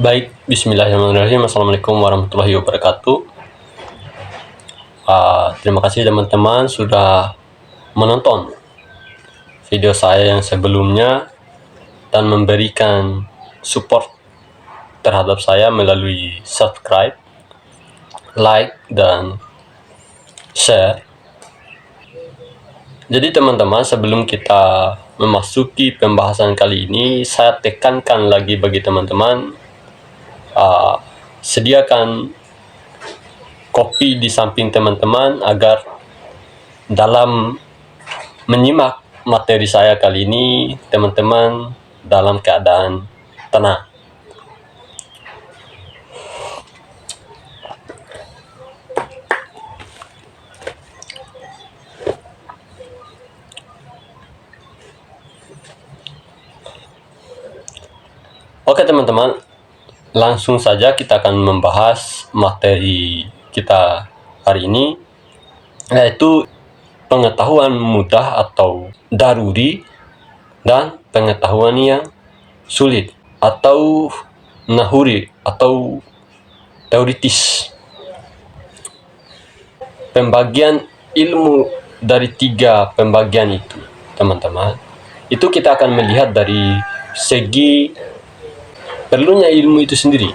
Baik, bismillahirrahmanirrahim. Assalamualaikum warahmatullahi wabarakatuh. Terima kasih teman-teman sudah menonton video saya yang sebelumnya dan memberikan support terhadap saya melalui subscribe, like, dan share. Jadi teman-teman, sebelum kita memasuki pembahasan kali ini, saya tekankan lagi bagi teman-teman, sediakan kopi di samping teman-teman agar dalam menyimak materi saya kali ini teman-teman dalam keadaan tenang. Oke teman-teman, langsung saja kita akan membahas materi kita hari ini, yaitu pengetahuan mudah atau daruri dan pengetahuan yang sulit atau nahuri atau teoritis. Pembagian ilmu dari 3 pembagian itu teman-teman, itu kita akan melihat dari segi perlunya ilmu itu sendiri.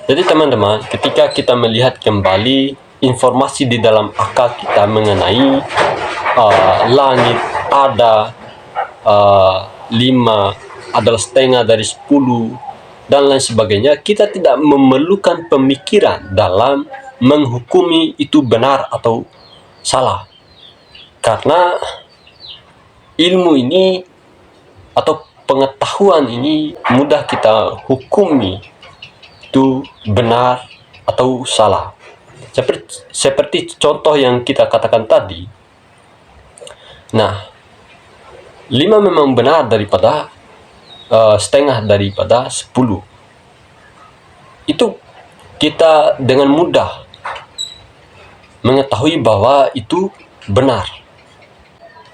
Jadi teman-teman, ketika kita melihat kembali informasi di dalam akal kita mengenai langit ada 5 adalah setengah dari 10 dan lain sebagainya, kita tidak memerlukan pemikiran dalam menghukumi itu benar atau salah, karena ilmu ini atau pengetahuan ini mudah kita hukumi itu benar atau salah. Seperti contoh yang kita katakan tadi. Nah, 5 memang benar daripada setengah daripada 10. Itu kita dengan mudah mengetahui bahwa itu benar.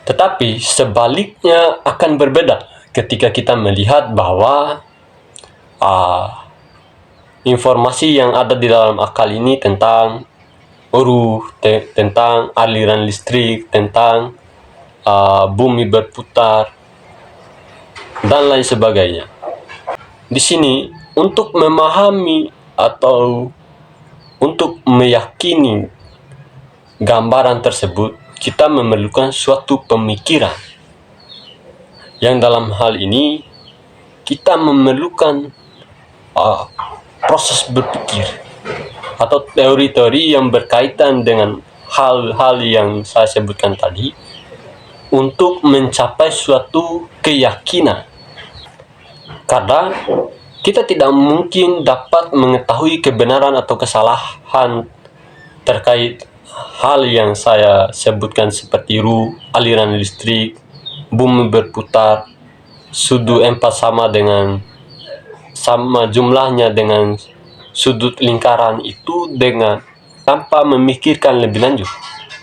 Tetapi sebaliknya akan berbeda ketika kita melihat bahwa informasi yang ada di dalam akal ini tentang tentang aliran listrik, tentang bumi berputar, dan lain sebagainya. Di sini untuk memahami atau untuk meyakini gambaran tersebut, kita memerlukan suatu pemikiran. Yang dalam hal ini kita memerlukan proses berpikir atau teori-teori yang berkaitan dengan hal-hal yang saya sebutkan tadi untuk mencapai suatu keyakinan. Karena kita tidak mungkin dapat mengetahui kebenaran atau kesalahan terkait hal yang saya sebutkan seperti aliran listrik, bumi berputar, sudut 4 sama jumlahnya dengan sudut lingkaran itu dengan tanpa memikirkan lebih lanjut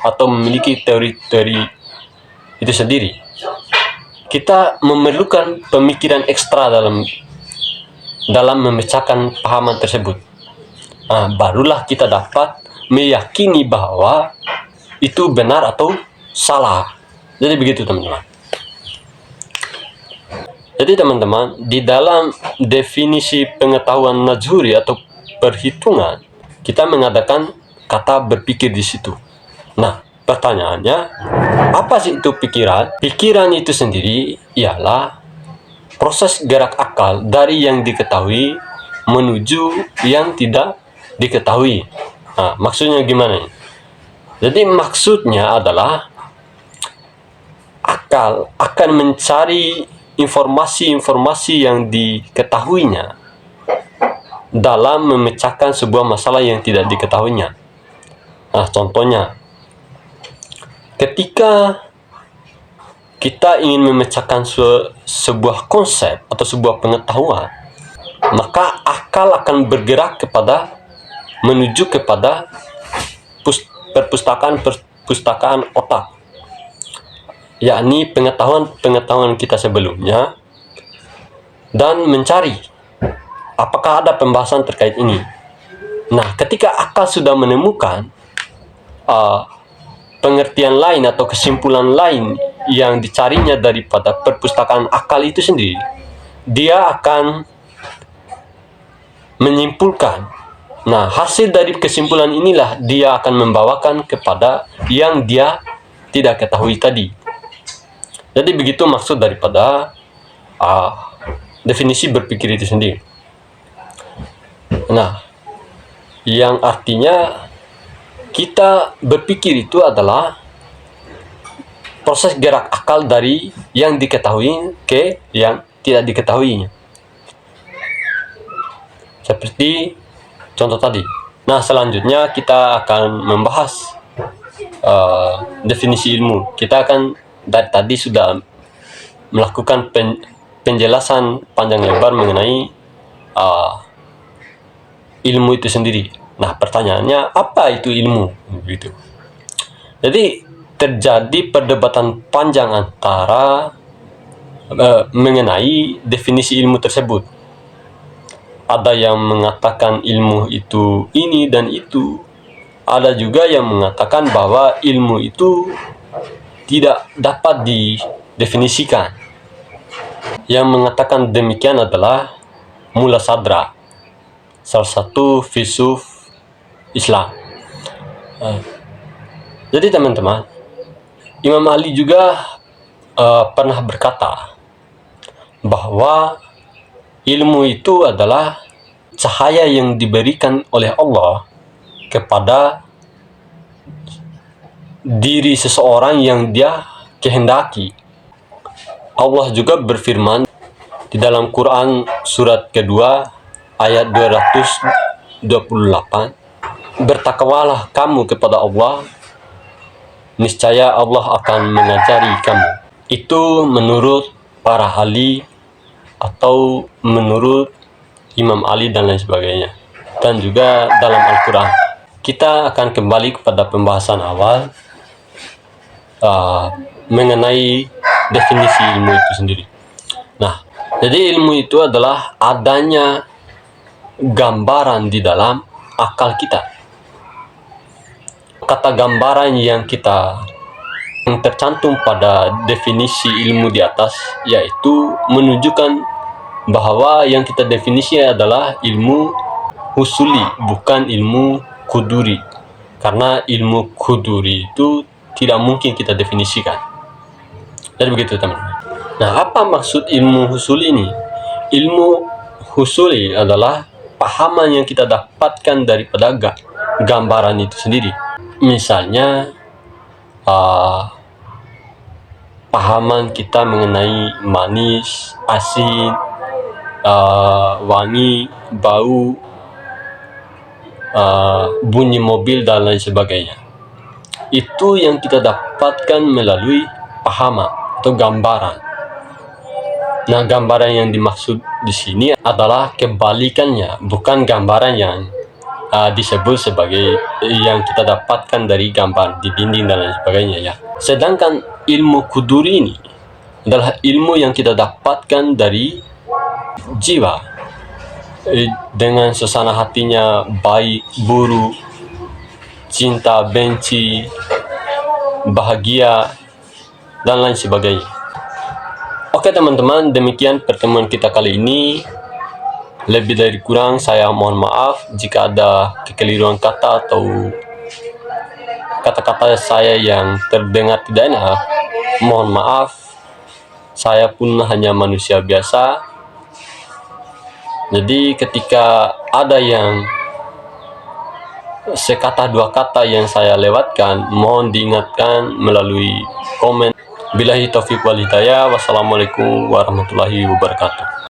atau memiliki teori-teori itu sendiri. Kita memerlukan pemikiran ekstra dalam memecahkan pahaman tersebut. Barulah kita dapat meyakini bahwa itu benar atau salah. Jadi begitu teman-teman. Jadi teman-teman, di dalam definisi pengetahuan najuri atau perhitungan, kita mengadakan kata berpikir di situ. Nah, pertanyaannya, apa sih itu pikiran? Pikiran itu sendiri ialah proses gerak akal dari yang diketahui menuju yang tidak diketahui. Maksudnya gimana? Jadi maksudnya adalah akal akan mencari informasi-informasi yang diketahuinya dalam memecahkan sebuah masalah yang tidak diketahuinya. Contohnya, ketika kita ingin memecahkan sebuah konsep atau sebuah pengetahuan, maka akal akan bergerak menuju kepada perpustakaan otak, yakni pengetahuan kita sebelumnya, dan mencari apakah ada pembahasan terkait ini? Nah, ketika akal sudah menemukan pengertian lain atau kesimpulan lain yang dicarinya daripada perpustakaan akal itu sendiri, dia akan menyimpulkan. Nah, hasil dari kesimpulan inilah dia akan membawakan kepada yang dia tidak ketahui tadi. Jadi begitu maksud daripada definisi berpikir itu sendiri. Nah, yang artinya kita berpikir itu adalah proses gerak akal dari yang diketahui ke yang tidak diketahuinya. Seperti contoh tadi. Nah, selanjutnya kita akan membahas definisi ilmu. Kita akan dari tadi sudah melakukan penjelasan panjang lebar mengenai ilmu itu sendiri. Nah, pertanyaannya, apa itu ilmu? Begitu. Jadi terjadi perdebatan panjang antara mengenai definisi ilmu tersebut. Ada yang mengatakan ilmu itu ini dan itu. Ada juga yang mengatakan bahwa ilmu itu tidak dapat didefinisikan. Yang mengatakan demikian adalah Mulla Sadra, salah satu filsuf Islam. Jadi teman-teman, Imam Ali juga pernah berkata bahwa ilmu itu adalah cahaya yang diberikan oleh Allah kepada diri seseorang yang dia kehendaki. Allah juga berfirman di dalam Quran surat kedua ayat 228, bertakwalah kamu kepada Allah, niscaya Allah akan mengajari kamu. Itu menurut para ahli atau menurut Imam Ali dan lain sebagainya. Dan juga dalam Al-Quran. Kita akan kembali kepada pembahasan awal mengenai definisi ilmu itu sendiri. Nah, jadi ilmu itu adalah adanya gambaran di dalam akal kita. Kata gambaran yang tercantum pada definisi ilmu di atas, yaitu menunjukkan bahwa yang kita definisi adalah ilmu husuli, bukan ilmu kuduri. Karena ilmu kuduri itu tidak mungkin kita definisikan. Jadi begitu teman-teman. Nah, apa maksud ilmu husuli ini? Ilmu husuli adalah pahaman yang kita dapatkan daripada gambaran itu sendiri. Misalnya pahaman kita mengenai manis, asin, wangi, bau, bunyi mobil dan lain sebagainya. Itu yang kita dapatkan melalui pahaman atau gambaran. Nah, gambaran yang dimaksud di sini adalah kebalikannya, bukan gambaran yang disebut sebagai yang kita dapatkan dari gambar di dinding dan lain sebagainya ya. Sedangkan ilmu kuduri ini adalah ilmu yang kita dapatkan dari jiwa, dengan suasana hatinya baik, buruk, cinta, benci, bahagia, dan lain sebagainya. Oke teman-teman, demikian pertemuan kita kali ini. Lebih dari kurang saya mohon maaf jika ada kekeliruan kata atau kata-kata saya yang terdengar tidak enak. Mohon maaf, saya pun hanya manusia biasa. Jadi ketika ada yang sekata dua kata yang saya lewatkan, mohon diingatkan melalui komen. Billahi taufiq wal hidayah. Wassalamualaikum warahmatullahi wabarakatuh.